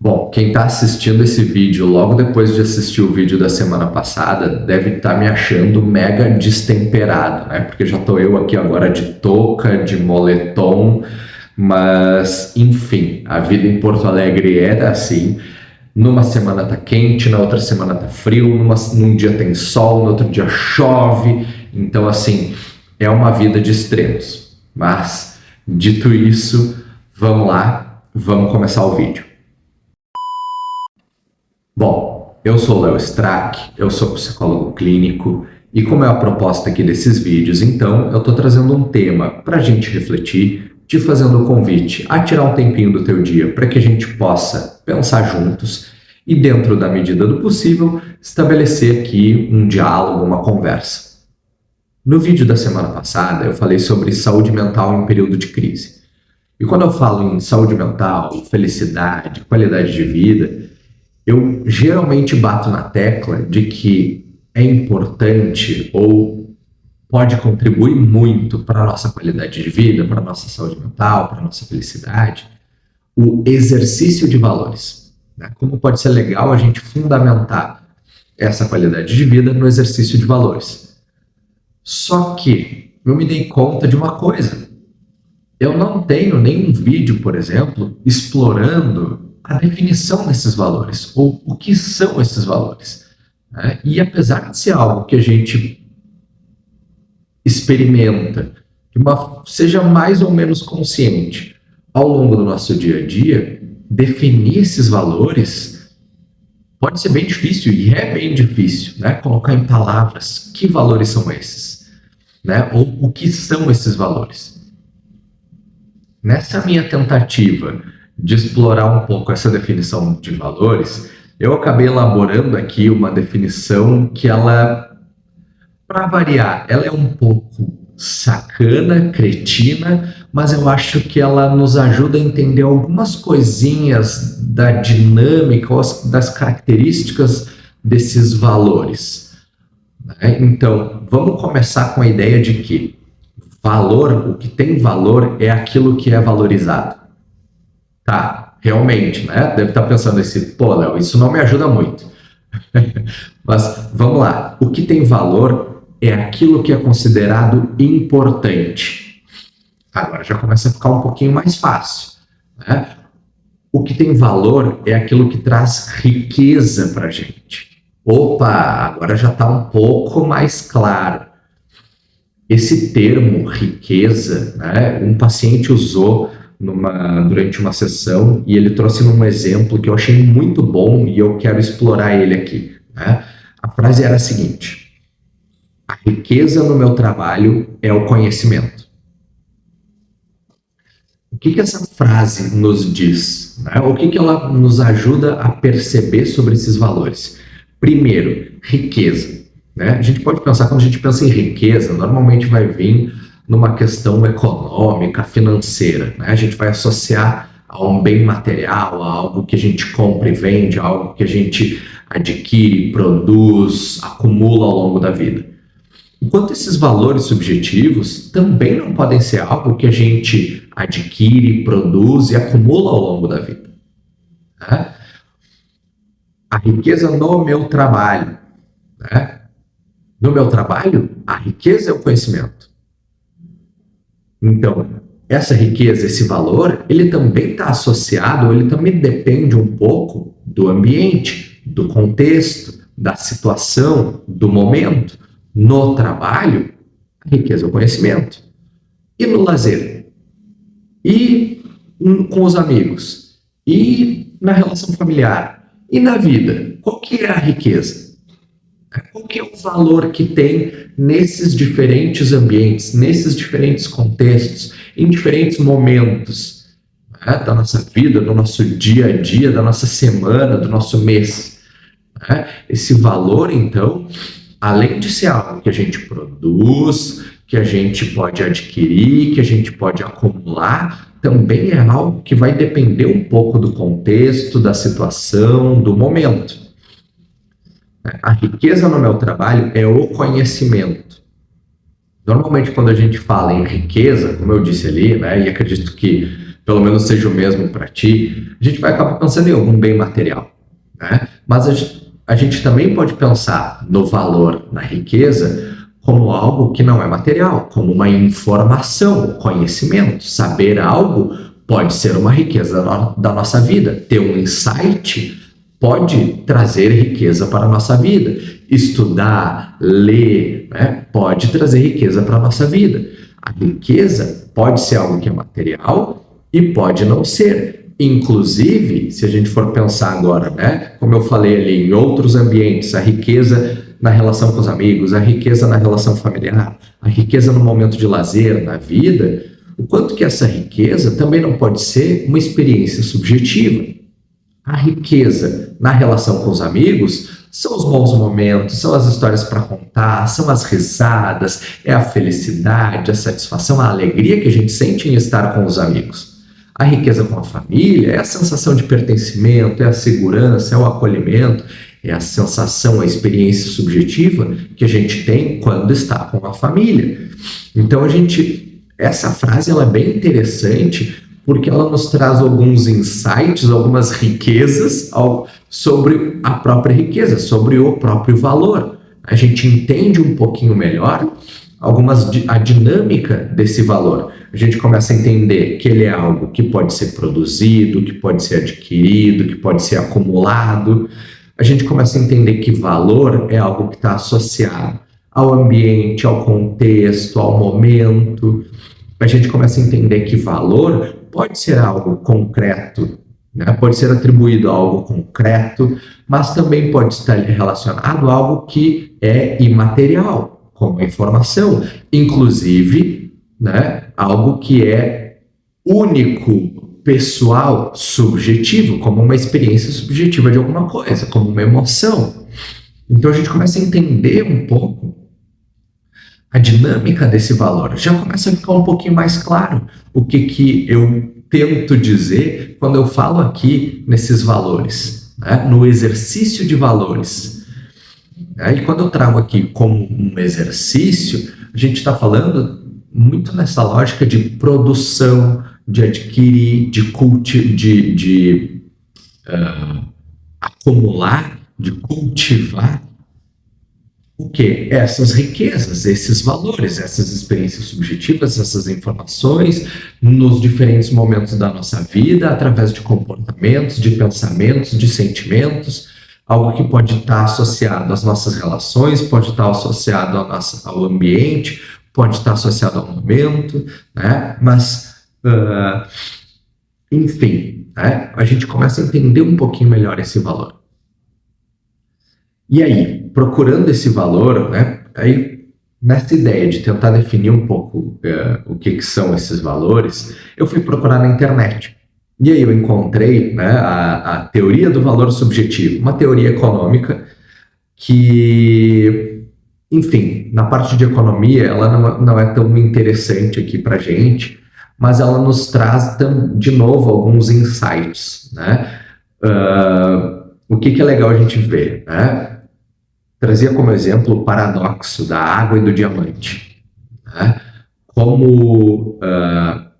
Bom, quem está assistindo esse vídeo logo depois de assistir o vídeo da semana passada deve estar me achando mega destemperado, né? Porque já estou eu aqui agora de touca, de moletom, mas enfim, a vida em Porto Alegre é assim. Numa semana tá quente, na outra semana tá frio, num dia tem sol, no outro dia chove. Então, assim, é uma vida de extremos. Mas, dito isso, vamos lá, vamos começar o vídeo. Bom, eu sou Léo Strack, eu sou psicólogo clínico e como é a proposta aqui desses vídeos, então eu estou trazendo um tema para a gente refletir, te fazendo o convite a tirar um tempinho do teu dia para que a gente possa pensar juntos e, dentro da medida do possível, estabelecer aqui um diálogo, uma conversa. No vídeo da semana passada eu falei sobre saúde mental em período de crise. E quando eu falo em saúde mental, felicidade, qualidade de vida, eu geralmente bato na tecla de que é importante ou pode contribuir muito para a nossa qualidade de vida, para a nossa saúde mental, para a nossa felicidade, o exercício de valores. Né? Como pode ser legal a gente fundamentar essa qualidade de vida no exercício de valores. Só que eu me dei conta de uma coisa. Eu não tenho nenhum vídeo, por exemplo, explorando a definição desses valores, ou o que são esses valores. Né? E apesar de ser algo que a gente experimenta, seja mais ou menos consciente ao longo do nosso dia a dia, definir esses valores pode ser bem difícil, e é bem difícil, né? Colocar em palavras que valores são esses, né? Ou o que são esses valores. Nessa minha tentativa de explorar um pouco essa definição de valores, eu acabei elaborando aqui uma definição que ela, para variar, ela é um pouco sacana, cretina, mas eu acho que ela nos ajuda a entender algumas coisinhas da dinâmica, das características desses valores. Então, vamos começar com a ideia de que valor, o que tem valor é aquilo que é valorizado. Tá, realmente, né? Deve estar pensando assim, pô, Léo, isso não me ajuda muito. Mas vamos lá, o que tem valor é aquilo que é considerado importante. Agora já começa a ficar um pouquinho mais fácil, né? O que tem valor é aquilo que traz riqueza para a gente. Opa, agora já está um pouco mais claro. Esse termo riqueza, né, um paciente usou durante uma sessão e ele trouxe um exemplo que eu achei muito bom e eu quero explorar ele aqui. Né? A frase era a seguinte: a riqueza no meu trabalho é o conhecimento. O que essa frase nos diz? Né? O que ela nos ajuda a perceber sobre esses valores? Primeiro, riqueza. Né? A gente pode pensar, quando a gente pensa em riqueza, normalmente vai vir numa questão econômica, financeira. Né? A gente vai associar a um bem material, a algo que a gente compra e vende, a algo que a gente adquire, produz, acumula ao longo da vida. Enquanto esses valores subjetivos também não podem ser algo que a gente adquire, produz e acumula ao longo da vida. Né? A riqueza no meu trabalho. Né? No meu trabalho, a riqueza é o conhecimento. Então, essa riqueza, esse valor, ele também está associado, ele também depende um pouco do ambiente, do contexto, da situação, do momento. No trabalho, a riqueza é o conhecimento. E no lazer? E com os amigos? E na relação familiar? E na vida? Qual que é a riqueza? Qual que é o valor que tem nesses diferentes ambientes, nesses diferentes contextos, em diferentes momentos, né, da nossa vida, do nosso dia a dia, da nossa semana, do nosso mês? Né? Esse valor, então, além de ser algo que a gente produz, que a gente pode adquirir, que a gente pode acumular, também é algo que vai depender um pouco do contexto, da situação, do momento. A riqueza no meu trabalho é o conhecimento. Normalmente, quando a gente fala em riqueza, como eu disse ali, né, e acredito que pelo menos seja o mesmo para ti, a gente vai acabar pensando em algum bem material, né? Mas a gente também pode pensar no valor, na riqueza, como algo que não é material, como uma informação, conhecimento. Saber algo pode ser uma riqueza da nossa vida. Ter um insight pode trazer riqueza para a nossa vida. Estudar, ler, né, pode trazer riqueza para a nossa vida. A riqueza pode ser algo que é material e pode não ser. Inclusive, se a gente for pensar agora, né, como eu falei ali, em outros ambientes, a riqueza na relação com os amigos, a riqueza na relação familiar, a riqueza no momento de lazer, na vida, o quanto que essa riqueza também não pode ser uma experiência subjetiva. A riqueza na relação com os amigos são os bons momentos, são as histórias para contar, são as risadas, é a felicidade, a satisfação, a alegria que a gente sente em estar com os amigos. A riqueza com a família é a sensação de pertencimento, é a segurança, é o acolhimento, é a sensação, a experiência subjetiva que a gente tem quando está com a família. Então essa frase ela é bem interessante porque ela nos traz alguns insights, algumas riquezas sobre a própria riqueza, sobre o próprio valor. A gente entende um pouquinho melhor a dinâmica desse valor. A gente começa a entender que ele é algo que pode ser produzido, que pode ser adquirido, que pode ser acumulado. A gente começa a entender que valor é algo que está associado ao ambiente, ao contexto, ao momento. A gente começa a entender que valor pode ser algo concreto, né? Pode ser atribuído a algo concreto, mas também pode estar relacionado a algo que é imaterial, como a informação, inclusive, né, algo que é único, pessoal, subjetivo, como uma experiência subjetiva de alguma coisa, como uma emoção. Então a gente começa a entender um pouco a dinâmica desse valor. Já começa a ficar um pouquinho mais claro o que eu tento dizer quando eu falo aqui nesses valores, né? No exercício de valores. E quando eu trago aqui como um exercício, a gente está falando muito nessa lógica de produção, de adquirir, de acumular, de cultivar o quê? Essas riquezas, esses valores, essas experiências subjetivas, essas informações nos diferentes momentos da nossa vida, através de comportamentos, de pensamentos, de sentimentos, algo que pode estar associado às nossas relações, pode estar associado ao ambiente, pode estar associado ao momento, né? Mas, enfim, né? A gente começa a entender um pouquinho melhor esse valor. E aí, procurando esse valor, né, aí, nessa ideia de tentar definir um pouco o que são esses valores, eu fui procurar na internet. E aí eu encontrei, né, a teoria do valor subjetivo, uma teoria econômica que, enfim, na parte de economia, ela não é tão interessante aqui para a gente, mas ela nos traz, de novo, alguns insights, né? O que é legal a gente ver, né? Trazia como exemplo o paradoxo da água e do diamante, né? Como a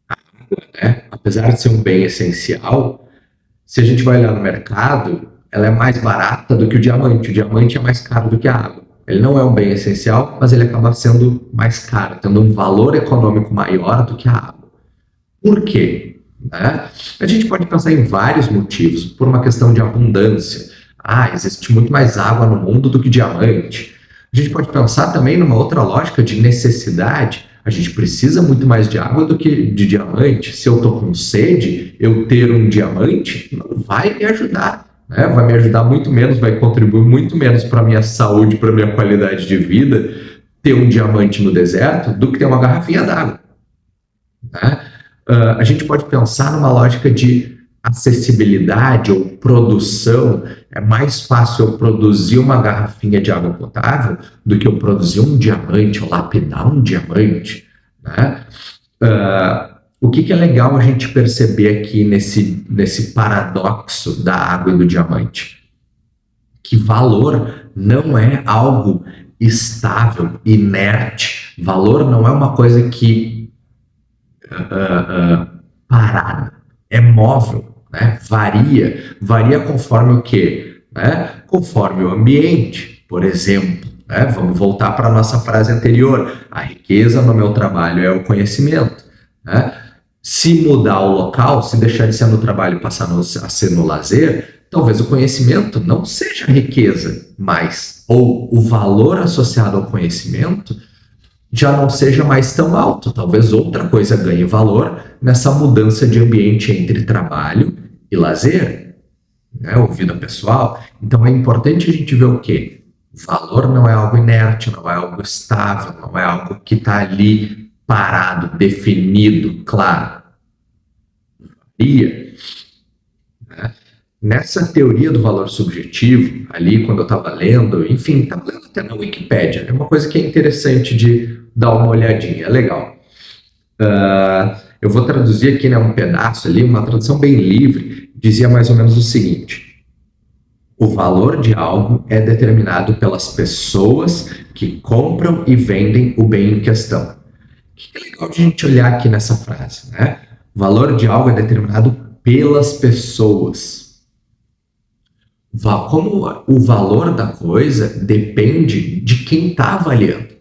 água, né, apesar de ser um bem essencial, se a gente vai olhar no mercado, ela é mais barata do que o diamante. O diamante é mais caro do que a água. Ele não é um bem essencial, mas ele acaba sendo mais caro, tendo um valor econômico maior do que a água. Por quê? Né? A gente pode pensar em vários motivos, por uma questão de abundância. Existe muito mais água no mundo do que diamante. A gente pode pensar também numa outra lógica de necessidade. A gente precisa muito mais de água do que de diamante. Se eu estou com sede, eu ter um diamante não vai me ajudar, né? Vai me ajudar muito menos, vai contribuir muito menos para a minha saúde, para a minha qualidade de vida, ter um diamante no deserto do que ter uma garrafinha d'água, né? A gente pode pensar numa lógica de acessibilidade ou produção. É mais fácil eu produzir uma garrafinha de água potável do que eu produzir um diamante ou lapidar um diamante, né? O que é legal a gente perceber aqui nesse paradoxo da água e do diamante? Que valor não é algo estável, inerte. Valor não é uma coisa que parada, é móvel, né? Varia conforme o quê? Né? Conforme o ambiente, por exemplo. Né? Vamos voltar para a nossa frase anterior. A riqueza no meu trabalho é o conhecimento. Né? Se mudar o local, se deixar de ser no trabalho e passar a ser no lazer, talvez o conhecimento não seja riqueza mais, ou o valor associado ao conhecimento já não seja mais tão alto. Talvez outra coisa ganhe valor nessa mudança de ambiente entre trabalho e lazer, né, ou vida pessoal. Então é importante a gente ver o quê? Valor não é algo inerte, não é algo estável, não é algo que está ali parado, definido, claro. E, né, nessa teoria do valor subjetivo, ali quando eu estava lendo, enfim, estava lendo até na Wikipédia, é uma coisa que é interessante de dar uma olhadinha, é legal. Eu vou traduzir aqui, né, um pedaço ali, uma tradução bem livre, dizia mais ou menos o seguinte: o valor de algo é determinado pelas pessoas que compram e vendem o bem em questão. O que é legal de a gente olhar aqui nessa frase, né? O valor de algo é determinado pelas pessoas. Como o valor da coisa depende de quem está avaliando.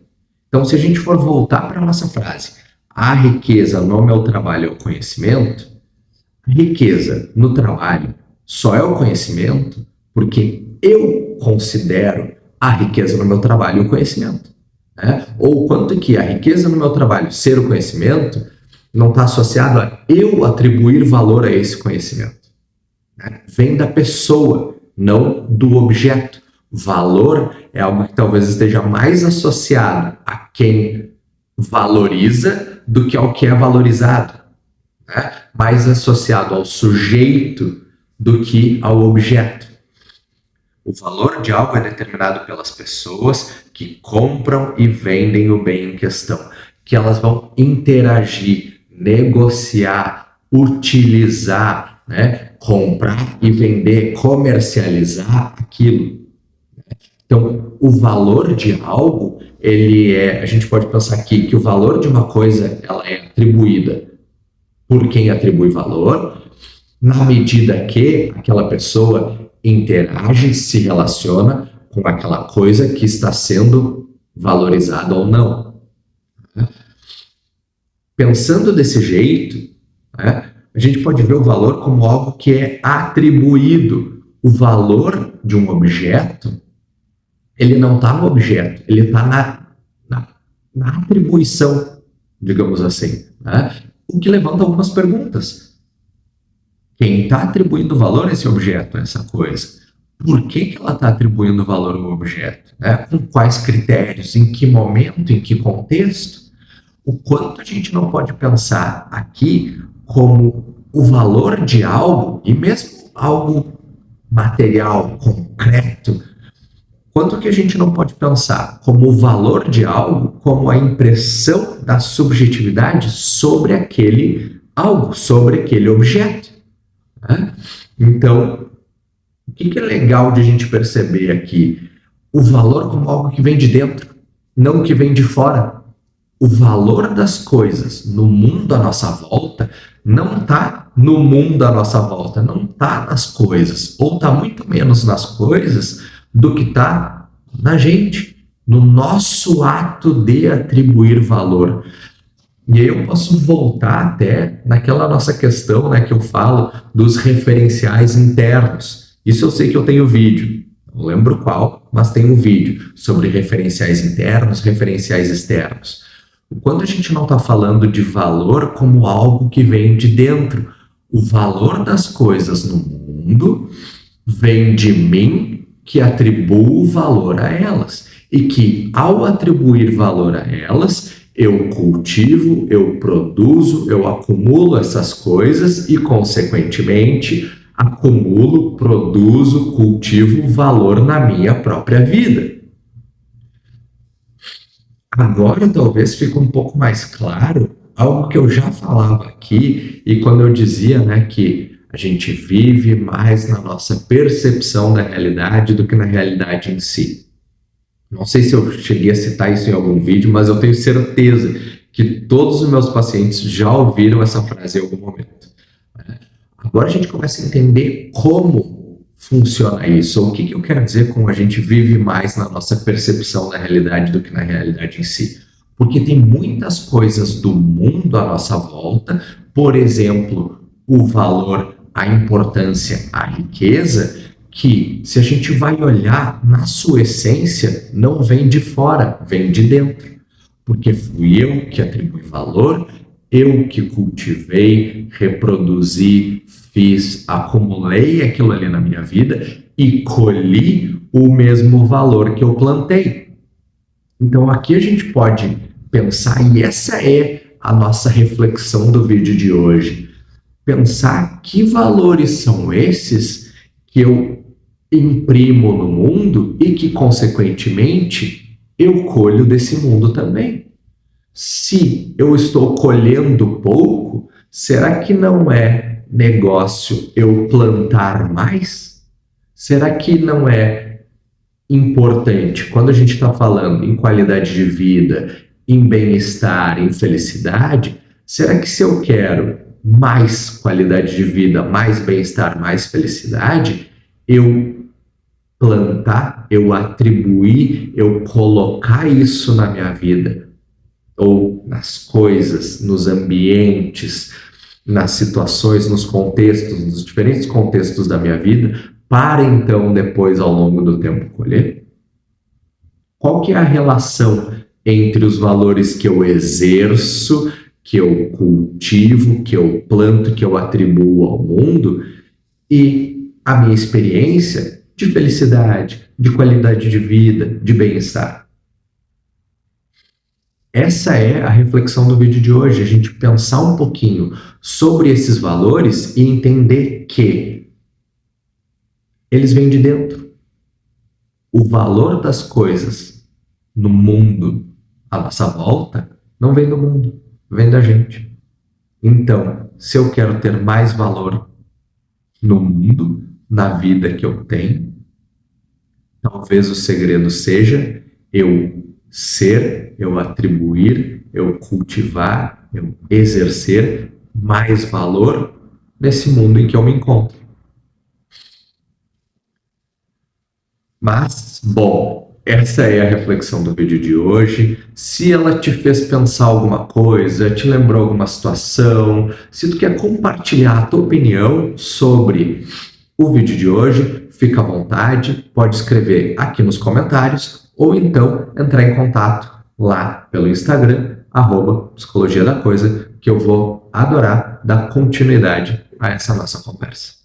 Então, se a gente for voltar para a nossa frase, a riqueza no meu trabalho é o conhecimento, a riqueza no trabalho só é o conhecimento porque eu considero a riqueza no meu trabalho o conhecimento. Né? Ou quanto que a riqueza no meu trabalho ser o conhecimento não está associado a eu atribuir valor a esse conhecimento. Né? Vem da pessoa, não do objeto. Valor é algo que talvez esteja mais associado a quem valoriza do que ao que é valorizado, né? Mais associado ao sujeito do que ao objeto. O valor de algo é determinado pelas pessoas que compram e vendem o bem em questão, que elas vão interagir, negociar, utilizar, né? Comprar e vender, comercializar aquilo. Então, o valor de algo, a gente pode pensar aqui que o valor de uma coisa, ela é atribuída por quem atribui valor, na medida que aquela pessoa interage, se relaciona com aquela coisa que está sendo valorizada ou não. Pensando desse jeito, né, a gente pode ver o valor como algo que é atribuído. O valor de um objeto, ele não está no objeto, ele está na atribuição, digamos assim. Né? O que levanta algumas perguntas. Quem está atribuindo valor a esse objeto, a essa coisa? Por que ela está atribuindo valor ao objeto? Né? Com quais critérios? Em que momento? Em que contexto? O quanto a gente não pode pensar aqui como o valor de algo, e mesmo algo material, concreto, quanto que a gente não pode pensar como o valor de algo, como a impressão da subjetividade sobre aquele algo, sobre aquele objeto. Né? Então, o que é legal de a gente perceber aqui? O valor como algo que vem de dentro, não que vem de fora. O valor das coisas no mundo à nossa volta não está no mundo à nossa volta, não está nas coisas, ou está muito menos nas coisas do que está na gente, no nosso ato de atribuir valor. E aí eu posso voltar até naquela nossa questão, né, que eu falo dos referenciais internos. Isso eu sei que eu tenho vídeo, não lembro qual, mas tem um vídeo sobre referenciais internos, referenciais externos. Quando a gente não está falando de valor como algo que vem de dentro, o valor das coisas no mundo vem de mim, que atribuo valor a elas. E que, ao atribuir valor a elas, eu cultivo, eu produzo, eu acumulo essas coisas e, consequentemente, acumulo, produzo, cultivo valor na minha própria vida. Agora talvez fique um pouco mais claro algo que eu já falava aqui, e quando eu dizia, né, que a gente vive mais na nossa percepção da realidade do que na realidade em si. Não sei se eu cheguei a citar isso em algum vídeo, mas eu tenho certeza que todos os meus pacientes já ouviram essa frase em algum momento. Agora a gente começa a entender como funciona isso, ou o que eu quero dizer com a gente vive mais na nossa percepção da realidade do que na realidade em si. Porque tem muitas coisas do mundo à nossa volta, por exemplo, o valor, a importância, a riqueza, que se a gente vai olhar na sua essência, não vem de fora, vem de dentro. Porque fui eu que atribuí valor, eu que cultivei, reproduzi, fiz, acumulei aquilo ali na minha vida e colhi o mesmo valor que eu plantei. Então aqui a gente pode pensar, e essa é a nossa reflexão do vídeo de hoje, pensar que valores são esses que eu imprimo no mundo e que, consequentemente, eu colho desse mundo também. Se eu estou colhendo pouco, será que não é negócio eu plantar mais? Será que não é importante, quando a gente está falando em qualidade de vida, em bem-estar, em felicidade, será que se eu quero mais qualidade de vida, mais bem-estar, mais felicidade, eu plantar, eu atribuir, eu colocar isso na minha vida, ou nas coisas, nos ambientes, nas situações, nos contextos, nos diferentes contextos da minha vida, para então depois, ao longo do tempo, colher? Qual que é a relação entre os valores que eu exerço, que eu cultivo, que eu planto, que eu atribuo ao mundo e a minha experiência de felicidade, de qualidade de vida, de bem-estar? Essa é a reflexão do vídeo de hoje, a gente pensar um pouquinho sobre esses valores e entender que eles vêm de dentro. O valor das coisas no mundo à nossa volta não vem do mundo, vem da gente. Então, se eu quero ter mais valor no mundo, na vida que eu tenho, talvez o segredo seja eu ser, eu atribuir, eu cultivar, eu exercer mais valor nesse mundo em que eu me encontro. Mas, bom, essa é a reflexão do vídeo de hoje. Se ela te fez pensar alguma coisa, te lembrou alguma situação, se tu quer compartilhar a tua opinião sobre o vídeo de hoje, fica à vontade, pode escrever aqui nos comentários ou então entrar em contato lá pelo Instagram, @Psicologia da Coisa, que eu vou adorar dar continuidade a essa nossa conversa.